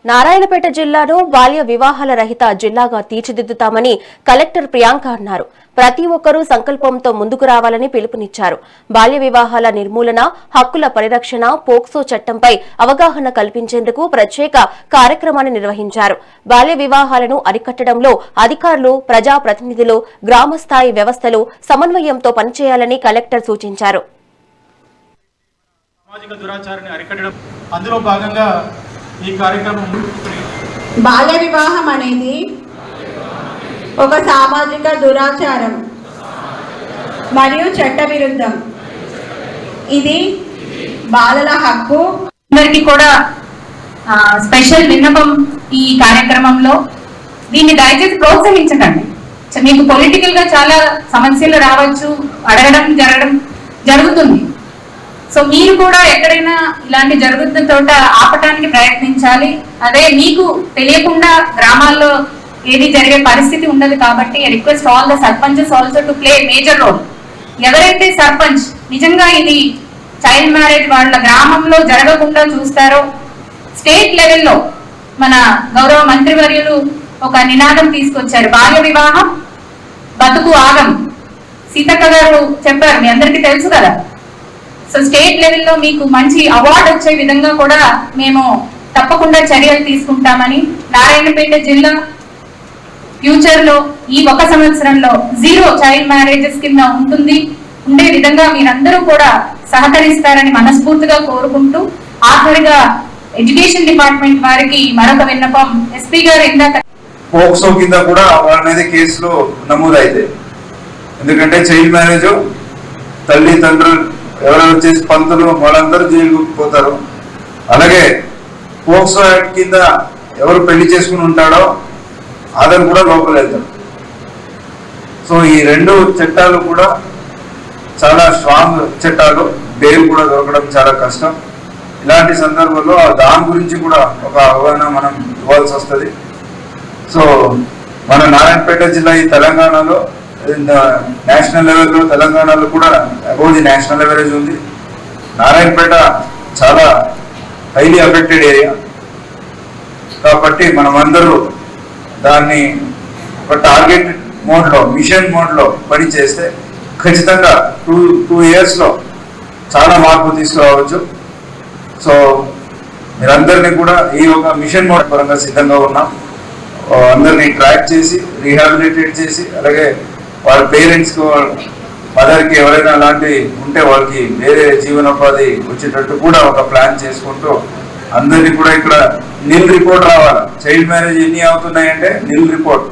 నారాయణపేట జిల్లాను బాల్య వివాహాల రహిత జిల్లాగా తీర్చిదిద్దుతామని కలెక్టర్ ప్రియాంక అన్నారు. ప్రతి ఒక్కరూ సంకల్పంతో ముందుకు రావాలని పిలుపునిచ్చారు. బాల్య వివాహాల నిర్మూలన, హక్కుల పరిరక్షణ, పోక్సో చట్టంపై అవగాహన కల్పించేందుకు ప్రత్యేక కార్యక్రమాన్ని నిర్వహించారు. బాల్య వివాహాలను అరికట్టడంలో అధికారులు, ప్రజాప్రతినిధులు, గ్రామస్థాయి వ్యవస్థలు సమన్వయంతో పనిచేయాలని కలెక్టర్ సూచించారు. సామాజిక దురాచారాన్ని అరికట్టడం అందులో భాగంగా ఈ కార్యక్రమం బాల్య వివాహం అనేది ఒక సామాజిక దురాచారం మరియు చట్టవిరుద్ధం. ఇది బాలల హక్కు. అందరికీ కూడా స్పెషల్ విన్నపం ఈ కార్యక్రమంలో, దీన్ని దయచేసి ప్రోత్సహించకండి. మీకు పొలిటికల్ గా చాలా సమస్యలు రావచ్చు, జరగడం జరుగుతుంది. సో మీరు కూడా ఎక్కడైనా ఇలాంటి జరుగుతున్న చోట ఆపటానికి ప్రయత్నించాలి. అదే మీకు తెలియకుండా గ్రామాల్లో ఏది జరిగే పరిస్థితి ఉండదు కాబట్టి request all the sarpanches also to play major role. ఎవరైతే సర్పంచ్ నిజంగా ఇది చైల్డ్ మ్యారేజ్ వాళ్ళ గ్రామంలో జరగకుండా చూస్తారో, స్టేట్ లెవెల్లో మన గౌరవ మంత్రివర్యులు ఒక నినాదం తీసుకొచ్చారు, బాల్య వివాహం బతుకు ఆగం. సీతక్క గారు చెప్పారు, మీ అందరికీ తెలుసు కదా. సో స్టేట్ లెవెల్లో మీకు మంచి అవార్డు వచ్చే విధంగా కూడా మేము తప్పకుండా చర్యలు తీసుకుంటామని, నారాయణపేట జిల్లా ఫ్యూచర్ లో ఈ ఒక సంవత్సరంలో 0 చైల్డ్ మ్యారేజెస్ కింద ఉండే విధంగా మీరందరూ కూడా సహకరిస్తారని మనస్ఫూర్తిగా కోరుకుంటూ, ఆఖరిగా ఎడ్యుకేషన్ డిపార్ట్మెంట్ వారికి మరొక విన్నపం. ఎస్పీ గారు ఇందాక పోక్సో కింద కూడా వాళ్ళ మీద కేసులు నమోదైతే, ఎందుకంటే చైల్డ్ మ్యారేజ్ తల్లి తండ్రులు ఎవరైనా చేసి పంతులు వాళ్ళందరూ జైలుకు పోతారు. అలాగే పోక్సో యాక్ట్ కింద ఎవరు పెళ్లి చేసుకుని ఉంటాడో అతను కూడా లోపల వెళ్తాడు. సో ఈ 2 చట్టాలు కూడా చాలా స్ట్రాంగ్ చట్టాలు, బెయిల్ కూడా దొరకడం చాలా కష్టం. ఇలాంటి సందర్భంలో దాని గురించి కూడా ఒక అవగాహన మనం ఇవ్వాల్సి వస్తుంది. సో మన నారాయణపేట జిల్లా ఈ తెలంగాణలో నేషనల్ లెవెల్లో, తెలంగాణలో కూడా అబౌవ్ ది నేషనల్ లెవెలేజ్ ఉంది. నారాయణపేట చాలా హైలీ అఫెక్టెడ్ ఏరియా కాబట్టి మనం అందరూ దాన్ని ఒక టార్గెట్ మోడ్లో, మిషన్ మోడ్లో పని చేస్తే ఖచ్చితంగా 2 yearsలో చాలా మార్పు తీసుకురావచ్చు. సో మీరందరినీ కూడా ఈ ఒక మిషన్ మోడ్ పరంగా సిద్ధంగా ఉన్నాం. అందరినీ ట్రాక్ చేసి, రీహాబిలిటేట్ చేసి, అలాగే వాళ్ళ పేరెంట్స్కి, మదర్కి ఎవరైనా అలాంటివి ఉంటే వాళ్ళకి వేరే జీవనోపాధి వచ్చేటట్టు కూడా ఒక ప్లాన్ చేసుకుంటూ అందరినీ కూడా ఇక్కడ నిల్ రిపోర్ట్ రావాలి. చైల్డ్ మ్యారేజ్ ఎన్ని అవుతున్నాయంటే నిల్ రిపోర్ట్